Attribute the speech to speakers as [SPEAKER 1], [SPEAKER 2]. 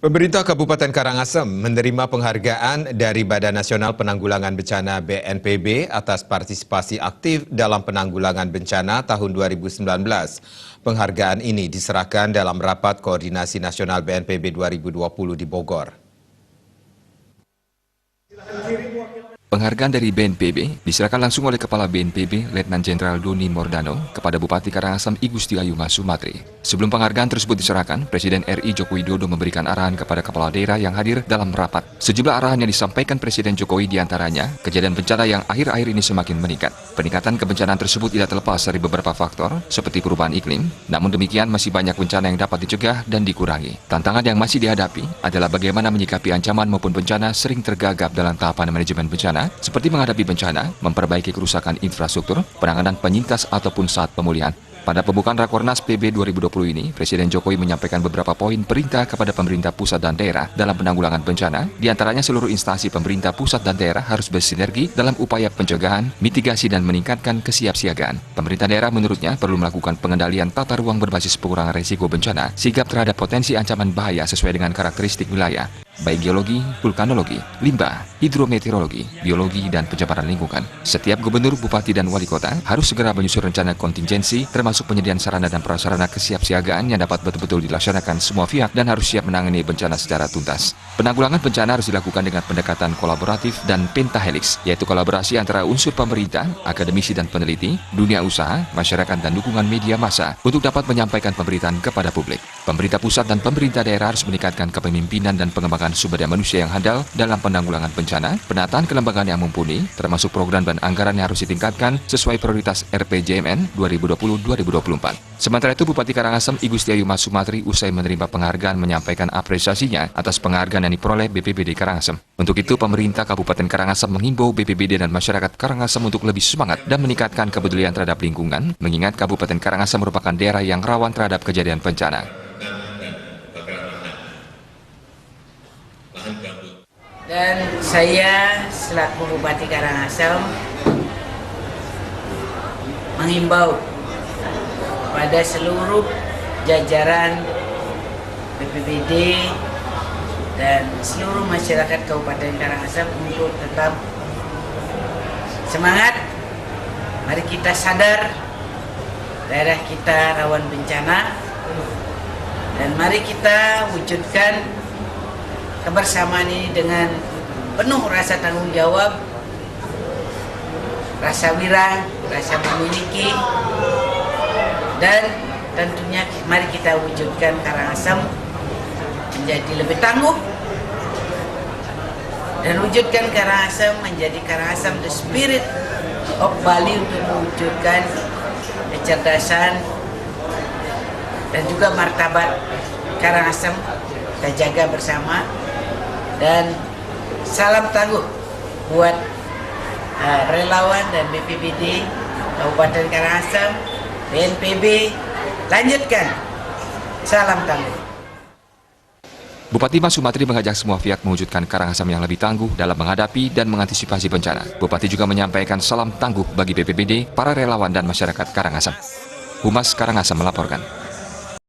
[SPEAKER 1] Pemerintah Kabupaten Karangasem menerima penghargaan dari Badan Nasional Penanggulangan Bencana BNPB atas partisipasi aktif dalam penanggulangan bencana tahun 2019. Penghargaan ini diserahkan dalam Rapat Koordinasi Nasional BNPB 2020 di Bogor.
[SPEAKER 2] Penghargaan dari BNPB diserahkan langsung oleh Kepala BNPB Letnan Jenderal Doni Mordano kepada Bupati Karangasem I Gusti Ayu Mas Sumatri. Sebelum penghargaan tersebut diserahkan, Presiden RI Joko Widodo memberikan arahan kepada kepala daerah yang hadir dalam rapat. Sejumlah arahan yang disampaikan Presiden Jokowi diantaranya, kejadian bencana yang akhir-akhir ini semakin meningkat. Peningkatan kebencanaan tersebut tidak terlepas dari beberapa faktor, seperti perubahan iklim, namun demikian masih banyak bencana yang dapat dicegah dan dikurangi. Tantangan yang masih dihadapi adalah bagaimana menyikapi ancaman maupun bencana sering tergagap dalam tahapan manajemen bencana, seperti menghadapi bencana, memperbaiki kerusakan infrastruktur, penanganan penyintas ataupun saat pemulihan. Pada pembukaan Rakornas PB 2020 ini, Presiden Jokowi menyampaikan beberapa poin perintah kepada pemerintah pusat dan daerah dalam penanggulangan bencana, diantaranya seluruh instansi pemerintah pusat dan daerah harus bersinergi dalam upaya pencegahan, mitigasi dan meningkatkan kesiapsiagaan. Pemerintah daerah menurutnya perlu melakukan pengendalian tata ruang berbasis pengurangan risiko bencana, sigap terhadap potensi ancaman bahaya sesuai dengan karakteristik wilayah, baik geologi, vulkanologi, limbah, hidrometeorologi, biologi, dan pencemaran lingkungan. Setiap gubernur, bupati, dan wali kota harus segera menyusun rencana kontingensi, termasuk penyediaan sarana dan prasarana kesiapsiagaan yang dapat betul-betul dilaksanakan semua pihak dan harus siap menangani bencana secara tuntas. Penanggulangan bencana harus dilakukan dengan pendekatan kolaboratif dan pentahelix, yaitu kolaborasi antara unsur pemerintah, akademisi dan peneliti, dunia usaha, masyarakat, dan dukungan media massa untuk dapat menyampaikan pemberitaan kepada publik. Pemerintah pusat dan pemerintah daerah harus meningkatkan kepemimpinan dan pengembangan sumber daya manusia yang handal dalam penanggulangan bencana, penataan kelembagaan yang mumpuni, termasuk program dan anggaran yang harus ditingkatkan sesuai prioritas RPJMN 2020-2024. Sementara itu, Bupati Karangasem I Gusti Ayu Mas Sumatri usai menerima penghargaan menyampaikan apresiasinya atas penghargaan yang diperoleh BPBD Karangasem. Untuk itu, pemerintah Kabupaten Karangasem menghimbau BPBD dan masyarakat Karangasem untuk lebih semangat dan meningkatkan kepedulian terhadap lingkungan, mengingat Kabupaten Karangasem merupakan daerah yang rawan terhadap kejadian bencana.
[SPEAKER 3] Dan saya selaku Bupati Karangasem menghimbau pada seluruh jajaran BPBD dan seluruh masyarakat Kabupaten Karangasem untuk tetap semangat. Mari kita sadar daerah kita rawan bencana dan mari kita wujudkan kebersamaan ini dengan penuh rasa tanggung jawab, rasa wira, rasa memiliki, dan tentunya mari kita wujudkan Karangasem menjadi lebih tangguh dan wujudkan Karangasem menjadi Karangasem the spirit of Bali untuk mewujudkan kecerdasan dan juga martabat Karangasem kita jaga bersama. Dan salam tangguh buat relawan dan BPBD Kabupaten Karangasem, BNPB, lanjutkan, salam tangguh.
[SPEAKER 2] Bupati Mas Sumatri mengajak semua pihak mewujudkan Karangasem yang lebih tangguh dalam menghadapi dan mengantisipasi bencana. Bupati juga menyampaikan salam tangguh bagi BPBD, para relawan dan masyarakat Karangasem. Humas Karangasem melaporkan.